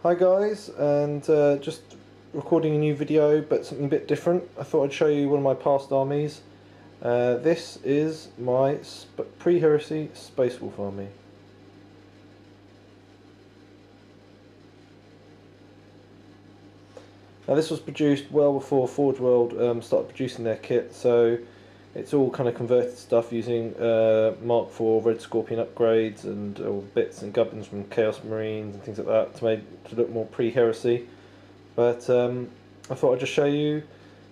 Hi guys, and just recording a new video, but something a bit different. I thought I'd show you one of my past armies. This is my pre-Heresy Space Wolf army. Now this was produced well before Forge World started producing their kit, so it's all kind of converted stuff using Mark IV Red Scorpion upgrades and bits and gubbins from Chaos Marines and things like that to make to look more pre-Heresy. But I thought I'd just show you,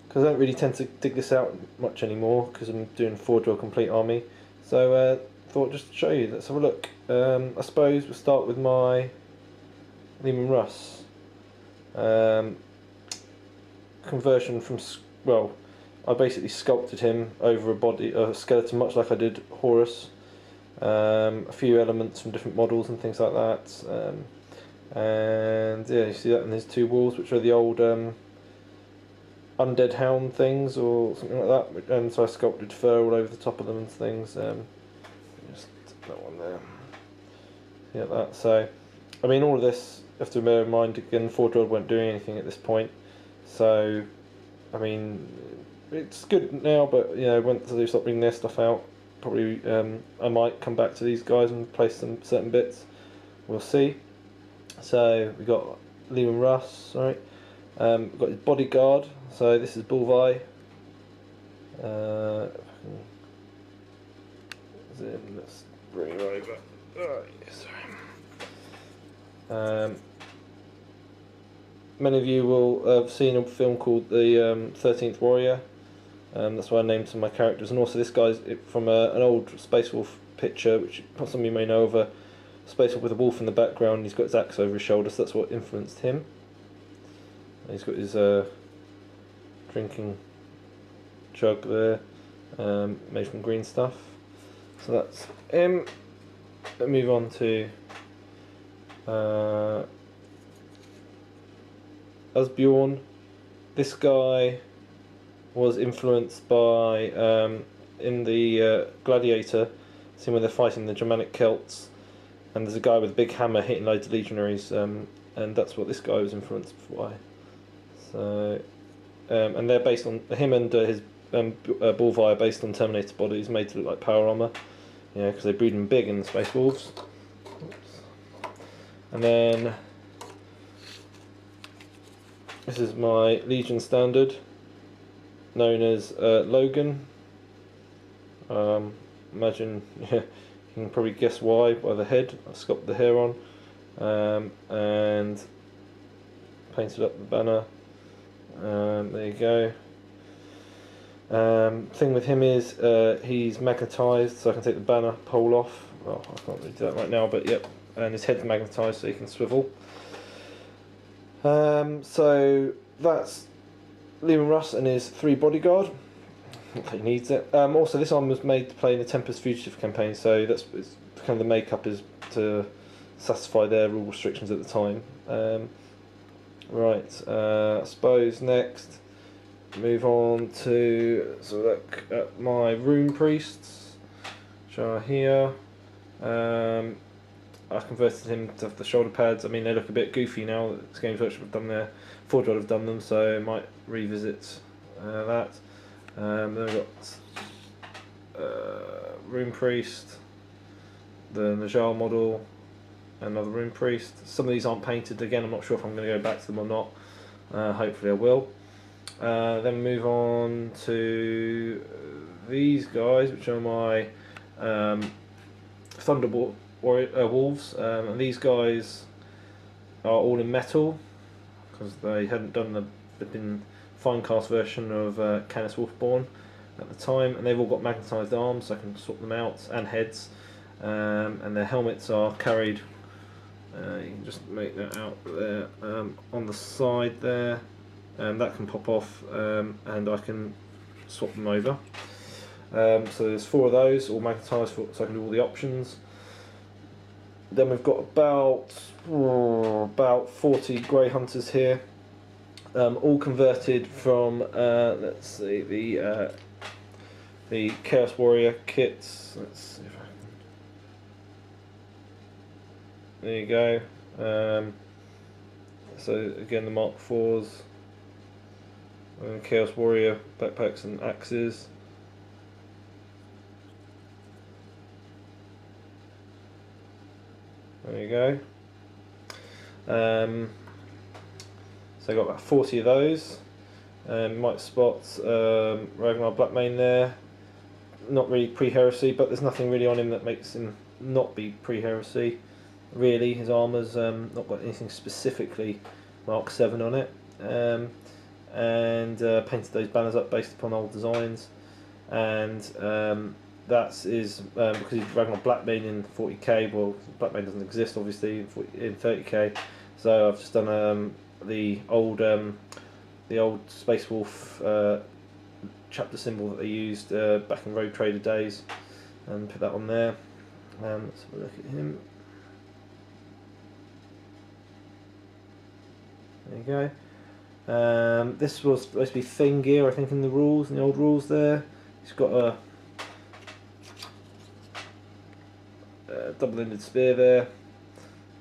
because I don't really tend to dig this out much anymore because I'm doing Forge World Complete Army. So thought just to show you. Let's have a look. I suppose we'll start with my Leman Russ. Conversion from, well, I basically sculpted him over a skeleton, much like I did Horus. A few elements from different models and things like that. And yeah, you see that in his two walls, which are the old undead hound things or something like that. And so I sculpted fur all over the top of them and things. Just that one there. Yeah, that. So, I mean, all of this, you have to bear in mind again, Forge World weren't doing anything at this point. So, I mean, it's good now, but you know, once they start bringing their stuff out, probably I might come back to these guys and replace some certain bits. We'll see. So we got Leman Russ, right? We've got his Bodyguard. So this is Vlka. Let's bring her over. Oh, yes. Many of you will have seen a film called The 13th Warrior. That's why I named some of my characters, and also this guy's from an old Space Wolf picture, which some of you may know of, a Space Wolf with a wolf in the background. He's got his axe over his shoulder, so that's what influenced him. And he's got his drinking jug there, made from green stuff. So that's him. Let's move on to as Bjorn. This guy was influenced by in the Gladiator scene when they're fighting the Germanic Celts, and there's a guy with a big hammer hitting loads of legionaries, and that's what this guy was influenced by. So, and they're based on him and his Vlka are based on Terminator bodies made to look like power armor, yeah, because they breed them big in the Space Wolves. Oops. And then this is my Legion standard, known as Logan. Imagine, yeah, you can probably guess why by the head. I sculpted the hair on and painted up the banner. There you go. Thing with him is he's magnetised, so I can take the banner pole off. Well, I can't really do that right now, but yep. And his head's magnetised, so he can swivel. So that's Leman Russ and his 3 Bodyguard. He needs it. Also, this arm was made to play in the Tempest Fugitive campaign, so that's kind of the makeup is to satisfy their rule restrictions at the time. Right, I suppose next move on to look at my Rune Priests, which are here. I converted him to have the shoulder pads. I mean, they look a bit goofy now. This Games Workshop have done their Forge World have done them, so I might revisit that. Then we've got Rune Priest, the Najal model, another Rune Priest. Some of these aren't painted again. I'm not sure if I'm going to go back to them or not. Hopefully I will. Then move on to these guys, which are my Thunderwolf Wolves, and these guys are all in metal because they hadn't done they've been fine cast version of Canis Wolfborn at the time, and they've all got magnetised arms, so I can swap them out, and heads, and their helmets are carried. You can just make that out there on the side there, and that can pop off, and I can swap them over. So there's 4 of those, all magnetised, so I can do all the options. Then we've got about 40 Grey Hunters here, all converted from let's see, the Chaos Warrior kits. Let's see if I can. There you go. So again, the Mark IVs, Chaos Warrior backpacks and axes. There you go. So I got about 40 of those. You might spot Ragnar Blackmane there. Not really pre-heresy, but there's nothing really on him that makes him not be pre-heresy. Really, his armour's not got anything specifically Mark 7 on it. And painted those banners up based upon old designs. And that is because he's Ragnar Blackmane in 40k. Well, Blackmane doesn't exist obviously in 30k. So I've just done the old Space Wolf chapter symbol that they used back in Rogue Trader days, and put that on there. Let's have a look at him. There you go. This was supposed to be Thing gear, I think, in the rules, in the old rules there. He's got a double-ended spear there.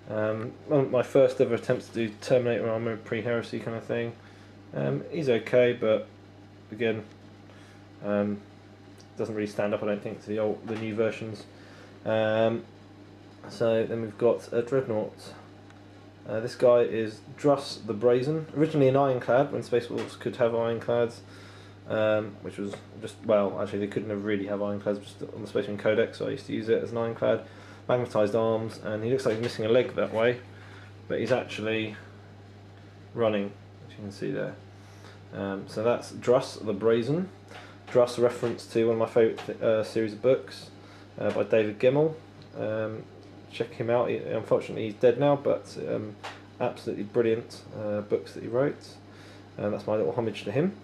One of my first ever attempts to do Terminator armor, pre-heresy kind of thing. He's okay, but again, doesn't really stand up, I don't think, to the new versions. So then we've got Dreadnoughts. This guy is Russ the Brazen, originally an ironclad when Space Wolves could have ironclads, which was just, well, actually they couldn't have really have ironclads just on the Space Marine Codex, so I used to use it as an ironclad. Magnetised arms, and he looks like he's missing a leg that way, but he's actually running, as you can see there. So that's Russ the Brazen. Russ, a reference to one of my favourite series of books by David Gemmell. Check him out. Unfortunately he's dead now, but absolutely brilliant books that he wrote. That's my little homage to him.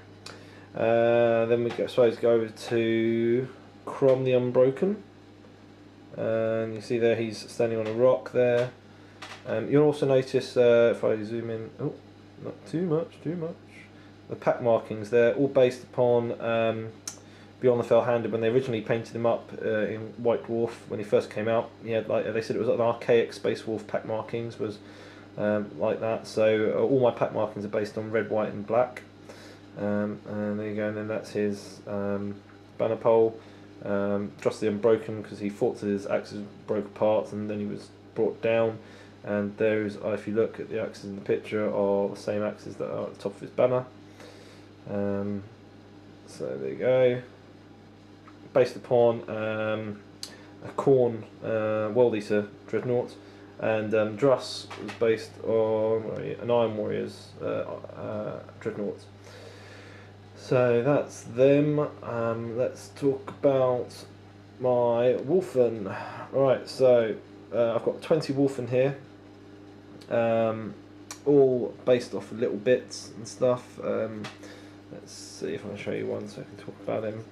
Then we go over to Crom the Unbroken. And you see there he's standing on a rock there. You'll also notice if I zoom in, oh, not too much, the pack markings there, all based upon Bjorn the Fell-Handed when they originally painted him up in White Dwarf when he first came out. He had, like they said, it was an archaic Space Wolf pack markings was like that. So all my pack markings are based on red, white, and black. And there you go. And then that's his banner pole. Just the Unbroken, because he fought till his axes broke apart and then he was brought down, and those, if you look at the axes in the picture, are the same axes that are at the top of his banner. So there you go, based upon a Khorne World Eater Dreadnought, and Russ was based on an Iron Warriors Dreadnought. So that's them. Let's talk about my Wolfen. Right, so I've got 20 Wolfen here, all based off of little bits and stuff. Let's see if I can show you one so I can talk about him.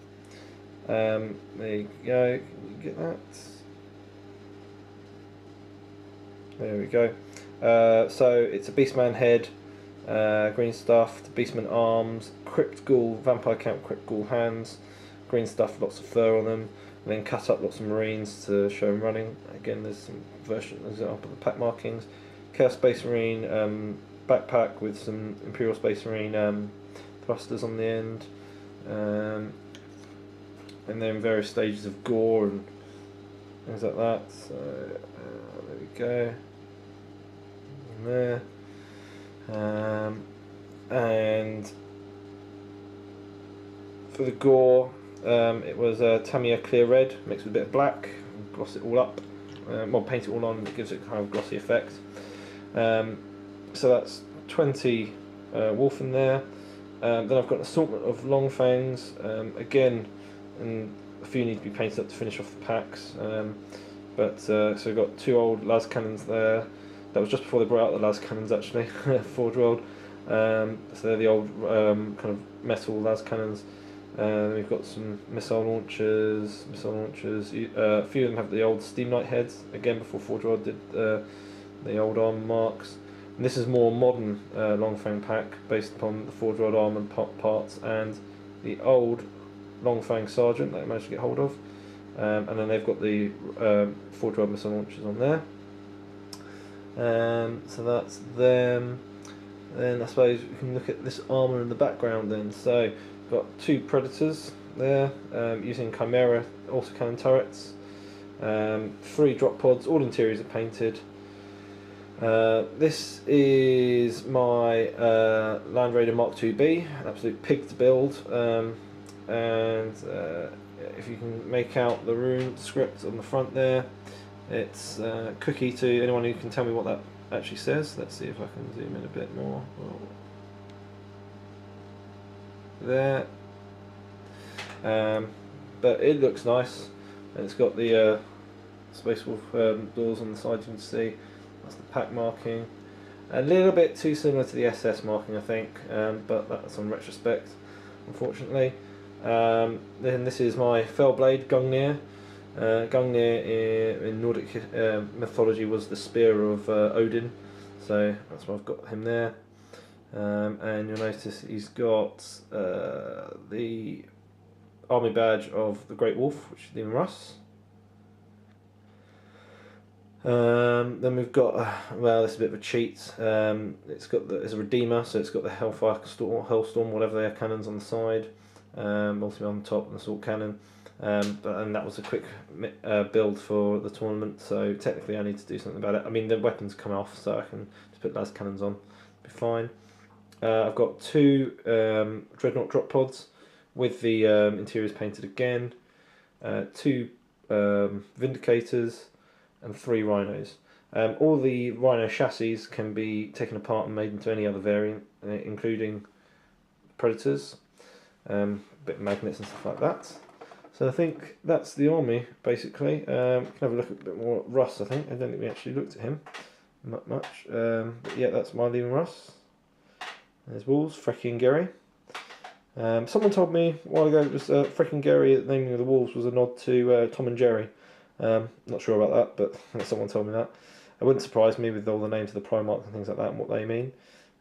There you go, can you get that? There we go. So it's a Beastman head, green stuffed, Beastman arms, Crypt Ghoul, Vampire Camp Crypt Ghoul hands, green stuff, lots of fur on them, and then cut up lots of Marines to show them running. Again, there's some example of the pack markings. Chaos Space Marine backpack with some Imperial Space Marine thrusters on the end, and then various stages of Gore and things like that. So there we go. And there. And for the Gore, it was Tamiya Clear Red mixed with a bit of black, gloss it all up, well, paint it all on, it gives it kind of glossy effect. So that's 20 Wolfen there. Then I've got an assortment of long fangs, again, and a few need to be painted up to finish off the packs. So I've got two old las cannons there. That was just before they brought out the las cannons actually, Forge World. So they're the old kind of metal las cannons. We've got some missile launchers. A few of them have the old Steam Knight heads, again before Forge World did the old arm marks. And this is more modern Longfang pack based upon the Forge World arm and parts and the old Longfang Sergeant that I managed to get hold of. And then they've got the Forge World missile launchers on there. So that's them. then I suppose we can look at this armour in the background then. So, got 2 Predators there, using Chimera autocannon turrets, 3 drop pods, all interiors are painted. This is my Land Raider Mark IIB, an absolute pig to build, and if you can make out the rune script on the front there, it's cookie to anyone who can tell me what that actually says. Let's see if I can zoom in a bit more. There. But it looks nice, and it's got the Space Wolf doors on the side, you can see. That's the pack marking. A little bit too similar to the SS marking, I think, but that's on retrospect, unfortunately. Then this is my Fellblade Gungnir. Gungnir in Nordic mythology was the spear of Odin, so that's why I've got him there. And you'll notice he's got the army badge of the Great Wolf, which is Leman Russ. Then we've got, well, this is a bit of a cheat. It's a Redeemer, so it's got the Hellstorm, whatever they are, cannons on the side, multi on the top, and the assault cannon. And that was a quick build for the tournament, so technically I need to do something about it. I mean, the weapons come off, so I can just put las cannons on, be fine. I've got 2 Dreadnought drop pods with the interiors painted again, 2 Vindicators, and 3 Rhinos. All the Rhino chassis can be taken apart and made into any other variant, including Predators, bit of magnets and stuff like that. So I think that's the army, basically. Can have a look at a bit more at Russ, I think. I don't think we actually looked at him much. But yeah, that's my Leman Russ. There's Wolves, Frecky and Gary. Someone told me a while ago it was Frecky and Gary, the naming of the Wolves was a nod to Tom and Jerry. Not sure about that, but someone told me that. It wouldn't surprise me with all the names of the Primarch and things like that and what they mean.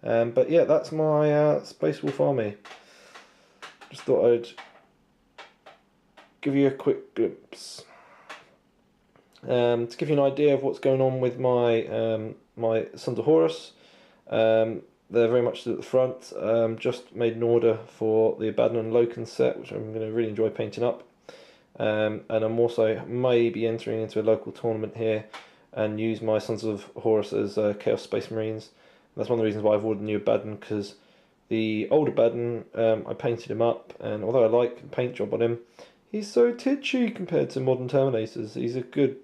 But yeah, that's my Space Wolf army. Just thought I'd give you a quick glimpse. To give you an idea of what's going on with my my Sons of Horus, they're very much at the front. Just made an order for the Abaddon and Loken set, which I'm going to really enjoy painting up. And I'm also maybe entering into a local tournament here and use my Sons of Horus as Chaos Space Marines. That's one of the reasons why I've ordered a new Abaddon, because the old Abaddon, I painted him up, and although I like the paint job on him, he's so titchy compared to modern Terminators. He's a good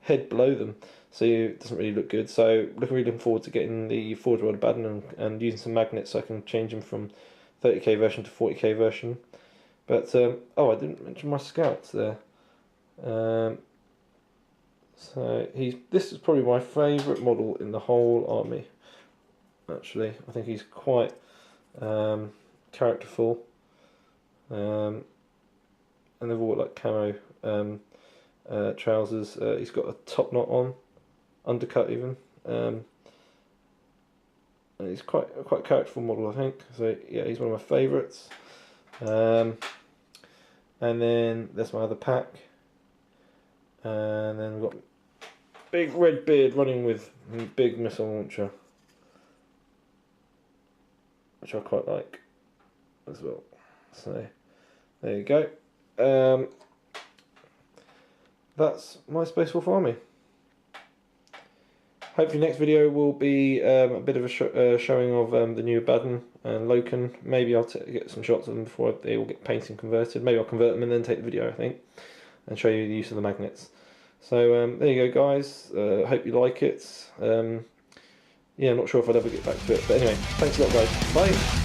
head below them, so it doesn't really look good. So really looking forward to getting the Forge World Abaddon and using some magnets so I can change him from 30k version to 40k version. But, oh, I didn't mention my scouts there. So this is probably my favourite model in the whole army, actually. I think he's quite characterful. And they've all got like camo trousers. He's got a top knot on, undercut even. And he's quite a characterful model, I think. So yeah, he's one of my favourites. And then there's my other pack, and then we've got big red beard running with big missile launcher, which I quite like as well. So there you go. That's my Space Wolf army. Hopefully next video will be a bit of a showing of the new Abaddon and Loken. Maybe I'll get some shots of them before they all get painted and converted. Maybe I'll convert them and then take the video, I think, and show you the use of the magnets. So there you go, guys. Hope you like it. Yeah, I'm not sure if I'll ever get back to it. But anyway, thanks a lot, guys. Bye.